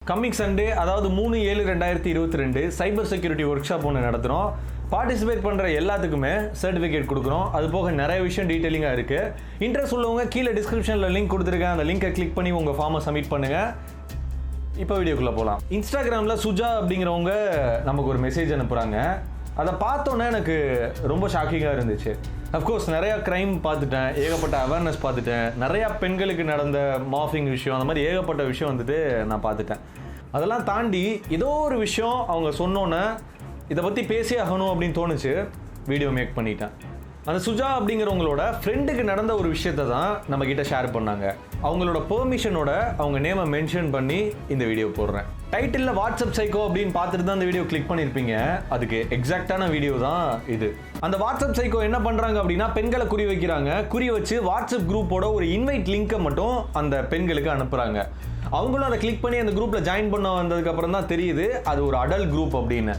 Coming Sunday அதாவது 3/7/2022 cyber security work shop ஒன்று நடத்துகிறோம். பார்ட்டிசிபேட் பண்ணுற எல்லாத்துக்குமே சர்டிஃபிகேட் கொடுக்குறோம். அது போக நிறைய விஷயம் டீட்டெயிலிங்காக இருக்குது. இன்ட்ரெஸ்ட் உள்ளவங்க கீழே டிஸ்கிரிப்ஷனில் லிங்க் கொடுத்துருக்கேன். அந்த லிங்கை கிளிக் பண்ணி உங்கள் ஃபார்மை சப்மிட் பண்ணுங்கள். இப்போ வீடியோக்குள்ளே போகலாம். இன்ஸ்டாகிராமில் சுஜா அப்படிங்கிறவங்க நமக்கு ஒரு மெசேஜ் அனுப்புகிறாங்க. அதை பார்த்தோன்னே எனக்கு ரொம்ப ஷாக்கிங்காக இருந்துச்சு. அஃப்கோர்ஸ் நிறையா க்ரைம் பார்த்துட்டேன், ஏகப்பட்ட அவேர்னஸ் பார்த்துட்டேன், நிறையா பெண்களுக்கு நடந்த மார்ஃபிங் விஷயம், அந்த மாதிரி ஏகப்பட்ட விஷயம் வந்துட்டு நான் பார்த்துட்டேன். அதெல்லாம் தாண்டி ஏதோ ஒரு விஷயம் அவங்க சொன்னோன்னே இதை பற்றி பேசி ஆகணும் அப்படின்னு தோணுச்சு. வீடியோ மேக் பண்ணிட்டேன். அந்த சுஜா அப்படிங்கிறவங்களோட ஃப்ரெண்டுக்கு நடந்த ஒரு விஷயத்தை தான் நம்மக்கிட்ட ஷேர் பண்ணாங்க. அவங்களோட பெர்மிஷனோட அவங்க நேமை மென்ஷன் பண்ணி இந்த வீடியோ போடுறேன். டைட்டிலில் வாட்ஸ்அப் சைக்கோ அப்படின்னு பார்த்துட்டு தான் இந்த வீடியோ கிளிக் பண்ணியிருப்பீங்க. அதுக்கு எக்ஸாக்டான வீடியோ தான் இது. அந்த வாட்ஸ்அப் சைக்கோ என்ன பண்ணுறாங்க அப்படின்னா பெண்களை குறி வைக்கிறாங்க. குறி வச்சு வாட்ஸ்அப் குரூப்போட ஒரு இன்வைட் லிங்கை மட்டும் அந்த பெண்களுக்கு அனுப்புகிறாங்க. அவங்களும் அதை கிளிக் பண்ணி அந்த குரூப்பில் ஜாயின் பண்ண வந்ததுக்கப்புறம் தான் தெரியுது அது ஒரு அடல்ட் குரூப் அப்படின்னு.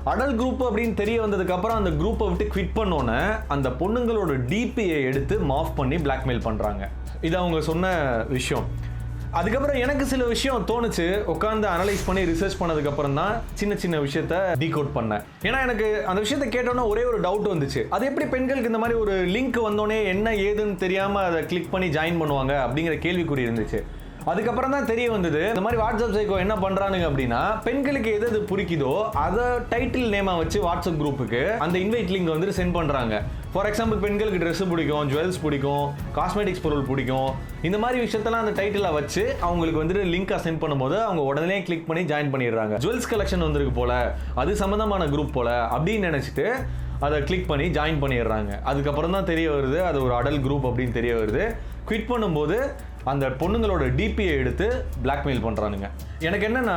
அடல்ட் குரூப் அப்படின்னு தெரிய வந்ததுக்கப்புறம் அந்த குரூப்பை விட்டு குவிட் பண்ணோன்னே அந்த பொண்ணுங்களோட டிபியை எடுத்து மாஃப் பண்ணி பிளாக்மெயில் பண்ணுறாங்க. இது அவங்க சொன்ன விஷயம். அதுக்கப்புறம் எனக்கு சில விஷயம் தோணுச்சு. உட்காந்து அனலைஸ் பண்ணி ரிசர்ச் பண்ணதுக்கப்புறம் தான் சின்ன சின்ன விஷயத்த டீகோட் பண்ணேன். ஏன்னா எனக்கு அந்த விஷயத்த கேட்டோன்னே ஒரே ஒரு டவுட் வந்துச்சு. அது எப்படி பெண்களுக்கு இந்த மாதிரி ஒரு லிங்க் வந்தோடனே என்ன ஏதுன்னு தெரியாமல் அதை கிளிக் பண்ணி ஜாயின் பண்ணுவாங்க அப்படிங்கிற கேள்விக்குறி இருந்துச்சு. அதுக்கப்புறம் தான் தெரிய வந்தது இந்த மாதிரி வாட்ஸ்அப் சைக்கோ என்ன பண்ணுறானுங்க அப்படின்னா பெண்களுக்கு எது எது பிடிக்குதோ அதை டைட்டில் நேமாக வச்சு வாட்ஸ்அப் குரூப்புக்கு அந்த இன்வைட் லிங்க் வந்துட்டு சென்ட் பண்ணுறாங்க. ஃபார் எக்ஸாம்பிள் பெண்களுக்கு ட்ரெஸ்ஸு பிடிக்கும், ஜுவல்ஸ் பிடிக்கும், காஸ்மெட்டிக்ஸ் பொருள் பிடிக்கும், இந்த மாதிரி விஷயத்தெல்லாம் அந்த டைட்டிலை வச்சு அவங்களுக்கு வந்துட்டு லிங்காக சென்ட் பண்ணும்போது அவங்க உடனே கிளிக் பண்ணி ஜாயின் பண்ணிடுறாங்க. ஜுவல்ஸ் கலெக்ஷன் வந்திருக்கு போல, அது சம்மந்தமான குரூப் போல அப்படின்னு நினச்சிட்டு அதை கிளிக் பண்ணி ஜாயின் பண்ணிடுறாங்க. அதுக்கப்புறம் தான் தெரிய வருது அது ஒரு அடல்ட் குரூப் அப்படின்னு தெரிய வருது. குவிட் பண்ணும்போது அந்த பொண்ணுங்களோட டிபியை எடுத்து பிளாக்மெயில் பண்ணுறானுங்க. எனக்கு என்னன்னா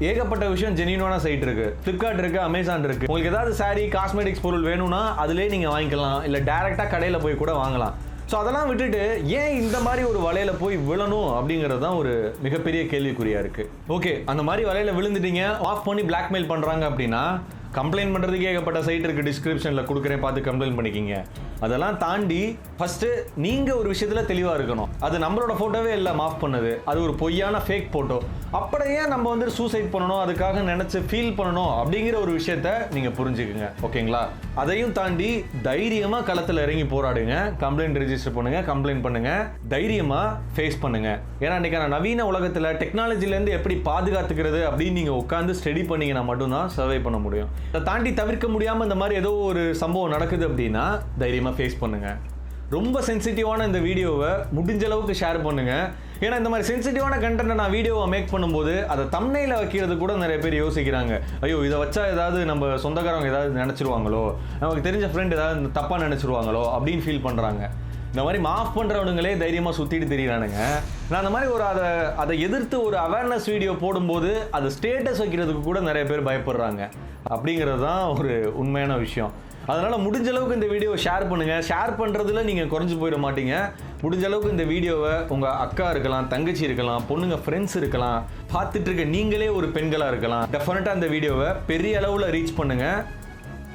ஏகப்பட்ட விஷயம் ஜெனியூனான சைட் இருக்குது. ஃப்ளிப்கார்ட் இருக்குது, அமேசான் இருக்குது. உங்களுக்கு ஏதாவது சாரீ காஸ்மெட்டிக்ஸ் பொருள் வேணும்னா அதிலே நீங்கள் வாங்கிக்கலாம், இல்லை டேரெக்டாக கடையில் போய் கூட வாங்கலாம். ஸோ அதெல்லாம் விட்டுட்டு ஏன் இந்த மாதிரி ஒரு வலையில் போய் விழணும் அப்படிங்கிறது தான் ஒரு மிகப்பெரிய கேள்விக்குறியாக இருக்குது. ஓகே, அந்த மாதிரி வலையில் விழுந்துட்டீங்க, ஆஃப் பண்ணி பிளாக்மெயில் பண்ணுறாங்க அப்படின்னா கம்ப்ளைண்ட் பண்ணுறதுக்கு ஏகப்பட்ட சைட் இருக்குது, டிஸ்கிரிப்ஷனில் கொடுக்குறேன், பார்த்து கம்ப்ளைண்ட் பண்ணிக்கிங்க. அதெல்லாம் தாண்டி ஃபஸ்ட்டு நீங்கள் ஒரு விஷயத்தில் தெளிவாக இருக்கணும். அது நம்மளோட ஃபோட்டோவே இல்லை மாஃப் பண்ணது, அது ஒரு பொய்யான ஃபேக் ஃபோட்டோ. அப்படியே நம்ம வந்துட்டு சூசைட் பண்ணணும், அதுக்காக நினச்சி ஃபீல் பண்ணணும் அப்படிங்கிற ஒரு விஷயத்த நீங்கள் புரிஞ்சுக்குங்க. ஓகேங்களா? அதையும் தாண்டி தைரியமாக களத்தில் இறங்கி போராடுங்க, கம்ப்ளைண்ட் ரெஜிஸ்டர் பண்ணுங்கள், கம்ப்ளைண்ட் பண்ணுங்கள், தைரியமாக ஃபேஸ் பண்ணுங்கள். ஏன்னா இன்றைக்கான நவீன உலகத்தில் டெக்னாலஜிலேருந்து எப்படி பாதுகாத்துக்கிறது அப்படின்னு நீங்கள் உட்காந்து ஸ்டடி பண்ணிங்கன்னா மட்டும்தான் சர்வை பண்ண முடியும். அதை தாண்டி தவிர்க்க முடியாமல் இந்த மாதிரி ஏதோ ஒரு சம்பவம் நடக்குது அப்படின்னா தைரியமாக ஃபேஸ் பண்ணுங்க. ரொம்ப சென்சிட்டிவான இந்த வீடியோவை முடிஞ்ச அளவுக்கு ஷேர் பண்ணுங்க. ஏன்னா இந்த மாதிரி சென்சிட்டிவான கண்டென்ட்டை நான் வீடியோவை மேக் பண்ணும்போது அதை தம்ப்நெயில வைக்கிறது கூட நிறைய பேர் யோசிக்கிறாங்க. ஐயோ இதை வச்சா ஏதாவது நம்ம சொந்தக்காரங்க ஏதாவது நினச்சிருவாங்களோ, நமக்கு தெரிஞ்ச ஃப்ரெண்ட் ஏதாவது தப்பாக நினச்சிருவாங்களோ அப்படின்னு ஃபீல் பண்ணுறாங்க. இந்த மாதிரி மாஃப் பண்ணுறவனுங்களே தைரியமாக சுற்றிட்டு தெரியுறானுங்க. நான் அந்த மாதிரி ஒரு அதை எதிர்த்து ஒரு அவேர்னஸ் வீடியோ போடும்போது அது ஸ்டேட்டஸ் வைக்கிறதுக்கு கூட நிறைய பேர் பயப்படுறாங்க. அப்படிங்கிறது தான் ஒரு உண்மையான விஷயம். அதனால் முடிஞ்ச அளவுக்கு இந்த வீடியோவை ஷேர் பண்ணுங்கள். ஷேர் பண்ணுறதுல நீங்கள் குறைஞ்சி போயிட மாட்டீங்க. முடிஞ்ச அளவுக்கு இந்த வீடியோவை உங்கள் அக்கா இருக்கலாம், தங்கச்சி இருக்கலாம், பொண்ணுங்க ஃப்ரெண்ட்ஸ் இருக்கலாம், பார்த்துட்டு இருக்க நீங்களே ஒரு பெண்களாக இருக்கலாம். டெஃபினட்டாக இந்த வீடியோவை பெரிய அளவில் ரீச் பண்ணுங்கள்.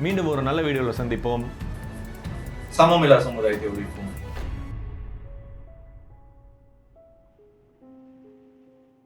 மீண்டும் ஒரு நல்ல வீடியோவில் சந்திப்போம். சமமில்லா சமுதாயத்தை ஒழிப்போம்.